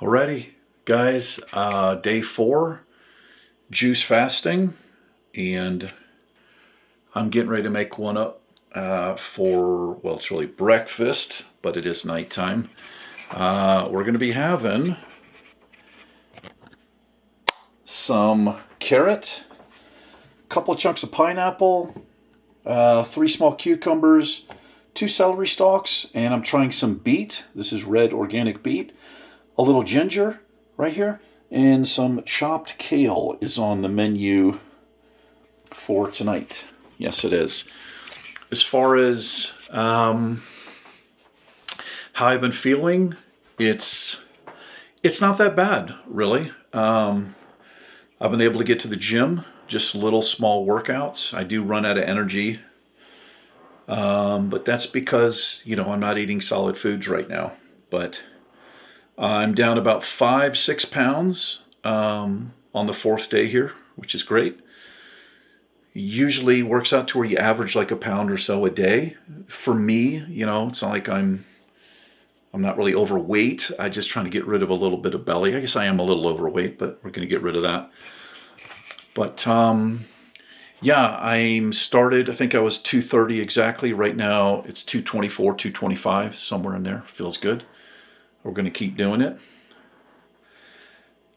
Alrighty, guys, day 4, juice fasting, and I'm getting ready to make one up for, well, it's really breakfast, but it is nighttime. We're going to be having some carrot, a couple of chunks of pineapple, 3 small cucumbers, 2 celery stalks, and I'm trying some beet. This is red organic beet. A little ginger right here, and some chopped kale is on the menu for tonight. Yes, it is. As far as how I've been feeling, it's not that bad, really. I've been able to get to the gym, just little small workouts. I do run out of energy, but that's because, I'm not eating solid foods right now. But I'm down about 5-6 pounds on the 4th day here, which is great. Usually works out to where you average like a pound or so a day. For me, it's not like I'm not really overweight. I'm just trying to get rid of a little bit of belly. I guess I am a little overweight, but we're going to get rid of that. But yeah, I'm started. I think I was 230 exactly. Right now it's 224, 225, somewhere in there. Feels good. We're going to keep doing it.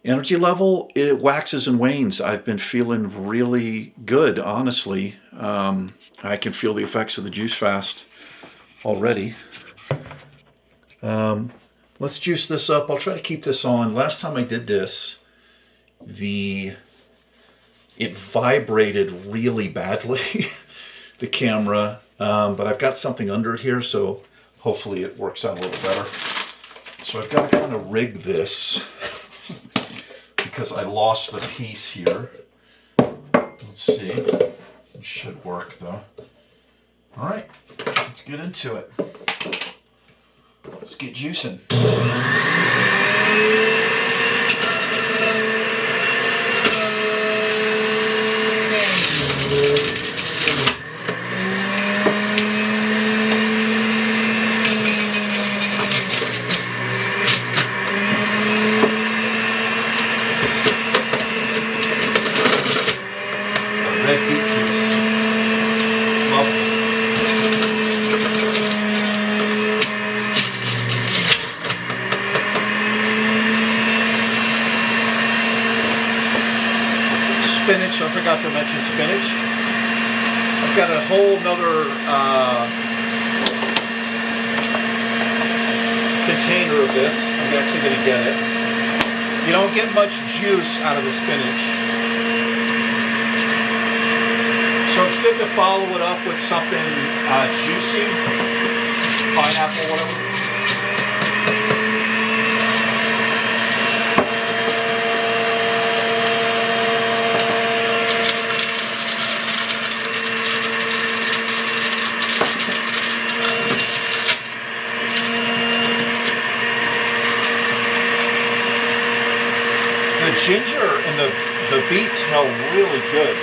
Energy level, it waxes and wanes. I've been feeling really good, honestly. I can feel the effects of the juice fast already. Let's juice this up. I'll try to keep this on. Last time I did this, it vibrated really badly, the camera. But I've got something under it here, so hopefully it works out a little better. So I've got to kind of rig this because I lost the piece here. Let's see. It should work though. All right, let's get into it. Let's get juicing. Red beet juice. Lovely. Spinach, I forgot to mention spinach. I've got a whole nother container of this. I'm actually going to get it. You don't get much juice out of the spinach. So it's good to follow it up with something juicy, pineapple, whatever. The ginger and the beet smell really good.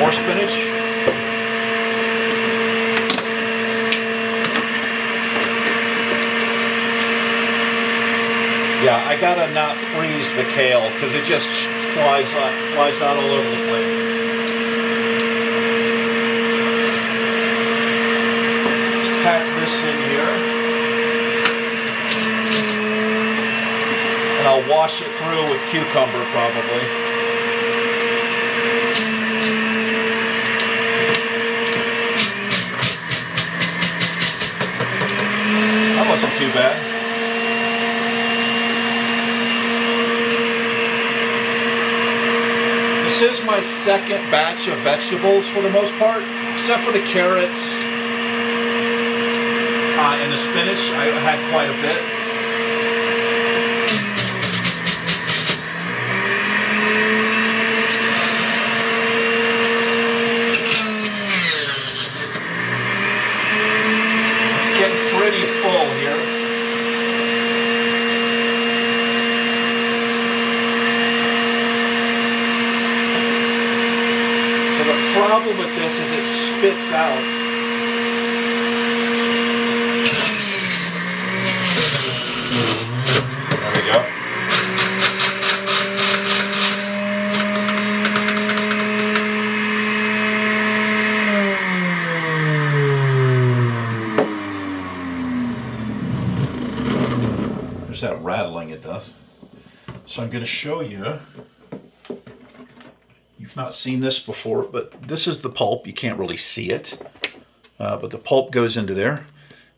More spinach. Yeah, I gotta not freeze the kale because it just flies out all over the place. Let's pack this in here. And I'll wash it through with cucumber probably. That wasn't too bad. This is my second batch of vegetables for the most part, except for the carrots and the spinach. I had quite a bit. problem with this is it spits out. There we go. There's that rattling it does. So I'm going to show you. You've not seen this before, but this is the pulp. You can't really see it, but the pulp goes into there.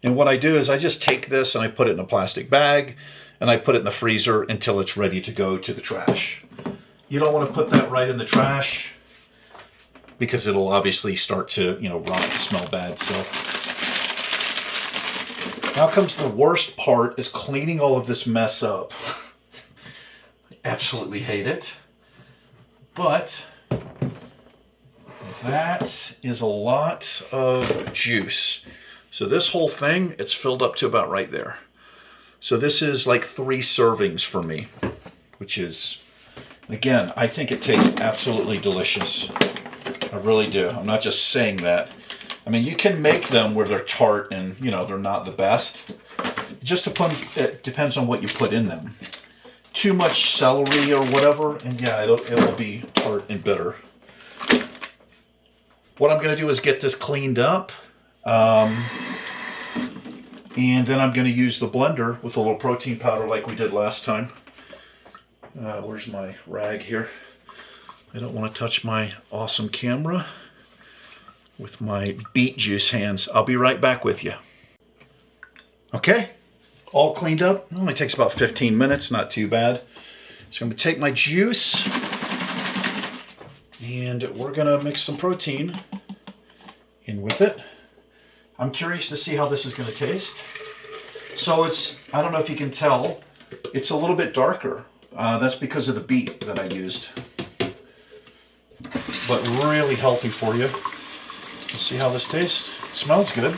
And what I do is I just take this and I put it in a plastic bag and I put it in the freezer until it's ready to go to the trash. You don't want to put that right in the trash because it'll obviously start to, rot and smell bad. So now comes the worst part, is cleaning all of this mess up. I absolutely hate it. But that is a lot of juice. So this whole thing, it's filled up to about right there. So this is like 3 servings for me, which is, again, I think it tastes absolutely delicious. I really do. I'm not just saying that. I mean, you can make them where they're tart and, they're not the best. It depends on what you put in them. Too much celery or whatever, and yeah, it'll be tart and bitter. What I'm going to do is get this cleaned up. And then I'm going to use the blender with a little protein powder like we did last time. Where's my rag here? I don't want to touch my awesome camera with my beet juice hands. I'll be right back with you. Okay, all cleaned up. It only takes about 15 minutes, not too bad. So I'm going to take my juice and we're going to mix some protein in with it. I'm curious to see how this is going to taste. So I don't know if you can tell, it's a little bit darker. That's because of the beet that I used. But really healthy for you. Let's see how this tastes. It smells good.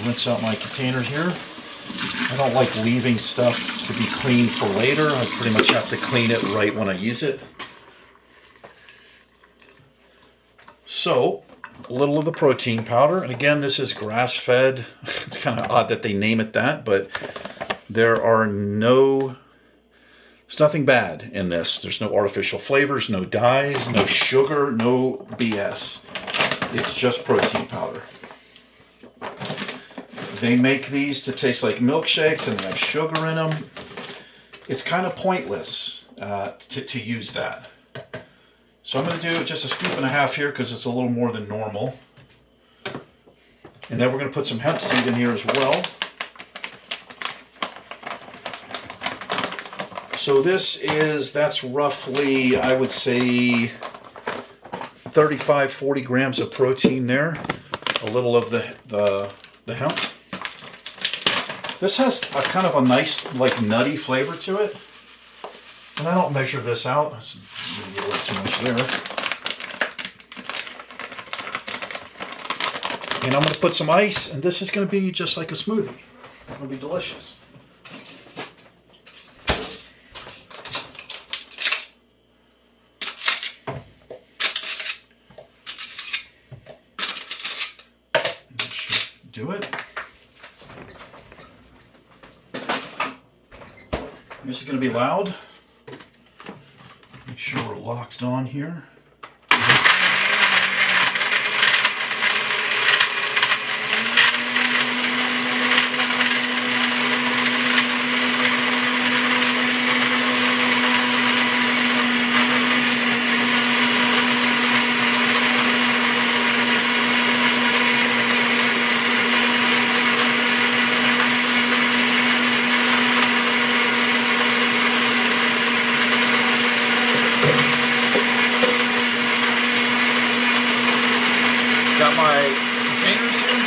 Rinse out my container here. I don't like leaving stuff to be cleaned for later. I pretty much have to clean it right when I use it. So, a little of the protein powder. And again, this is grass-fed. It's kind of odd that they name it that, but there's nothing bad in this. There's no artificial flavors, no dyes, no sugar, no BS. It's just protein powder. They make these to taste like milkshakes and they have sugar in them. It's kind of pointless to use that. So I'm going to do just a scoop and a half here because it's a little more than normal. And then we're going to put some hemp seed in here as well. So that's roughly, I would say, 35-40 grams of protein there. A little of the hemp. This has a kind of a nice, like, nutty flavor to it. And I don't measure this out. That's maybe a little too much there. And I'm going to put some ice, and this is going to be just like a smoothie. It's going to be delicious. That should do it. This is going to be loud. Make sure we're locked on here. Got my containers here.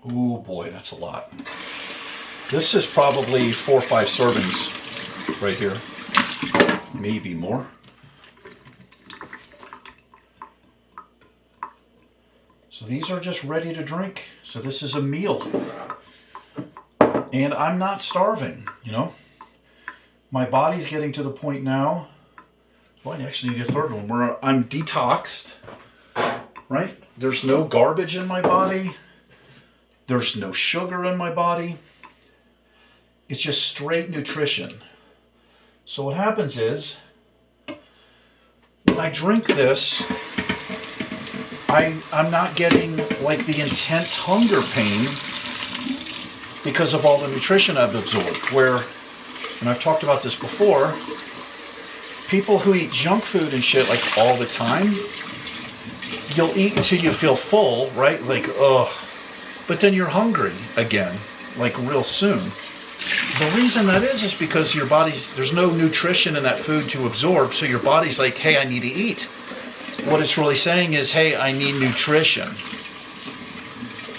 Oh boy, that's a lot. This is probably 4 or 5 servings right here. Maybe more. So these are just ready to drink. So this is a meal. And I'm not starving, you know. My body's getting to the point now, well, I actually need a third one, where I'm detoxed, right? There's no garbage in my body. There's no sugar in my body. It's just straight nutrition. So what happens is, when I drink this, I'm not getting like the intense hunger pain because of all the nutrition I've absorbed. Where, and I've talked about this before, people who eat junk food and shit like all the time, you'll eat until you feel full, right? Like, ugh. But then you're hungry again, like real soon. The reason that is because your body's, there's no nutrition in that food to absorb, so your body's like, hey, I need to eat. What it's really saying is, hey, I need nutrition.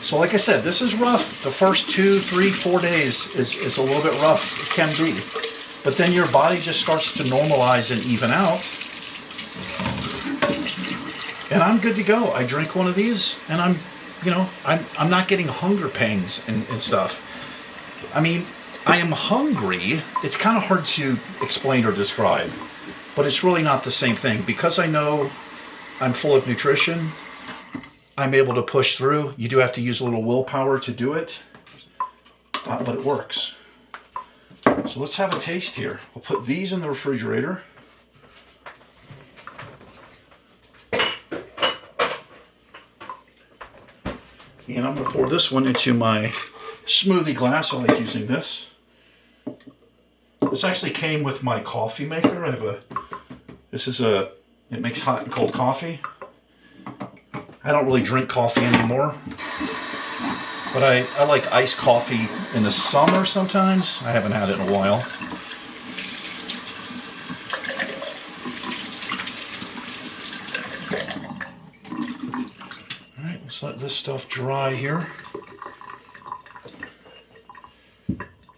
So like I said, this is rough. The first 2, 3, 4 days is a little bit rough. It can be. But then your body just starts to normalize and even out. And I'm good to go. I drink one of these and I'm not getting hunger pangs and stuff. I mean, I am hungry. It's kind of hard to explain or describe, but it's really not the same thing. Because I know I'm full of nutrition, I'm able to push through. You do have to use a little willpower to do it, but it works. So let's have a taste here. We'll put these in the refrigerator. And I'm going to pour this one into my smoothie glass. I like using this. This actually came with my coffee maker. It makes hot and cold coffee. I don't really drink coffee anymore, but I like iced coffee in the summer sometimes. I haven't had it in a while. All right, let's let this stuff dry here.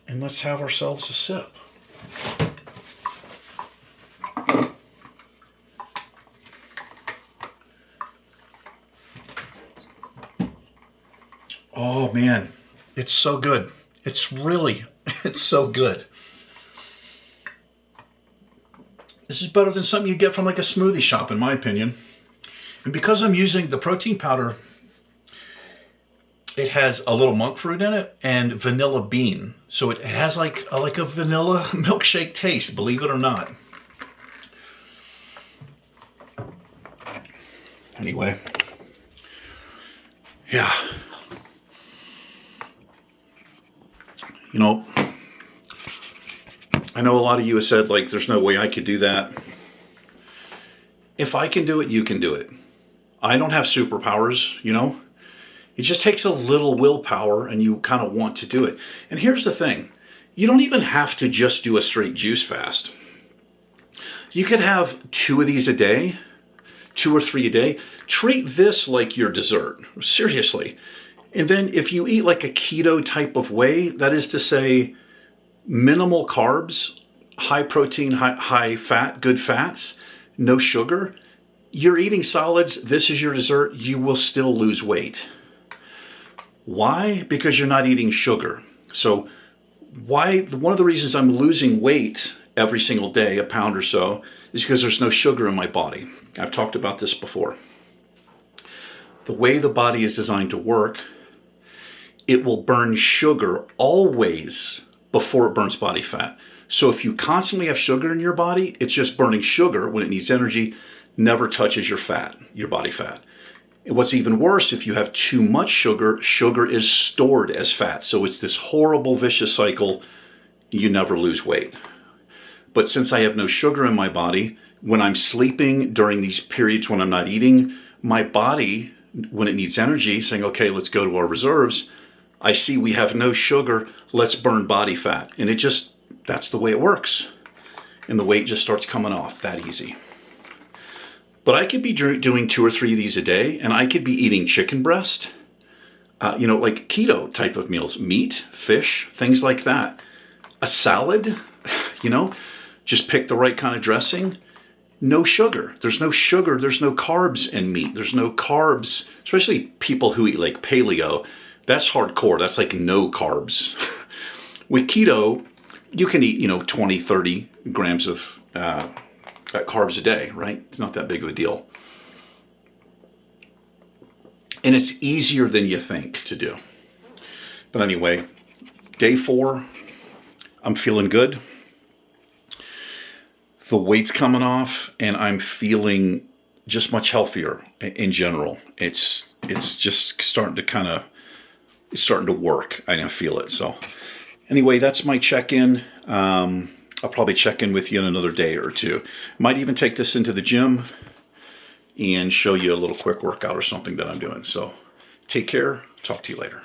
And let's have ourselves a sip. Oh man, it's so good. It's so good. This is better than something you get from like a smoothie shop, in my opinion. And because I'm using the protein powder, it has a little monk fruit in it and vanilla bean. So it has like a vanilla milkshake taste, believe it or not. Anyway, yeah. You know, I know a lot of you have said, like, there's no way I could do that. If I can do it, you can do it. I don't have superpowers, you know. It just takes a little willpower and you kind of want to do it. And here's the thing. You don't even have to just do a straight juice fast. You could have 2 of these a day, 2 or 3 a day. Treat this like your dessert. Seriously. And then if you eat like a keto type of way, that is to say minimal carbs, high protein, high fat, good fats, no sugar, you're eating solids, this is your dessert, you will still lose weight. Why? Because you're not eating sugar. So one of the reasons I'm losing weight every single day, a pound or so, is because there's no sugar in my body. I've talked about this before. The way the body is designed to work, it will burn sugar always before it burns body fat. So if you constantly have sugar in your body, it's just burning sugar when it needs energy, never touches your fat, your body fat. And what's even worse, if you have too much sugar, sugar is stored as fat. So it's this horrible vicious cycle. You never lose weight. But since I have no sugar in my body, when I'm sleeping during these periods when I'm not eating, my body, when it needs energy, saying, okay, let's go to our reserves, I see we have no sugar, let's burn body fat. And that's the way it works. And the weight just starts coming off that easy. But I could be doing 2 or 3 of these a day, and I could be eating chicken breast, like keto type of meals, meat, fish, things like that. A salad, just pick the right kind of dressing, no sugar. There's no sugar. There's no carbs in meat. There's no carbs, especially people who eat like paleo. That's hardcore. That's like no carbs. With keto, you can eat, 20, 30 grams of carbs a day, right? It's not that big of a deal. And it's easier than you think to do. But anyway, day 4, I'm feeling good. The weight's coming off, and I'm feeling just much healthier in general. It's just starting to it's starting to work. I can feel it. So anyway, that's my check-in. I'll probably check in with you in another day or two. Might even take this into the gym and show you a little quick workout or something that I'm doing. So take care. Talk to you later.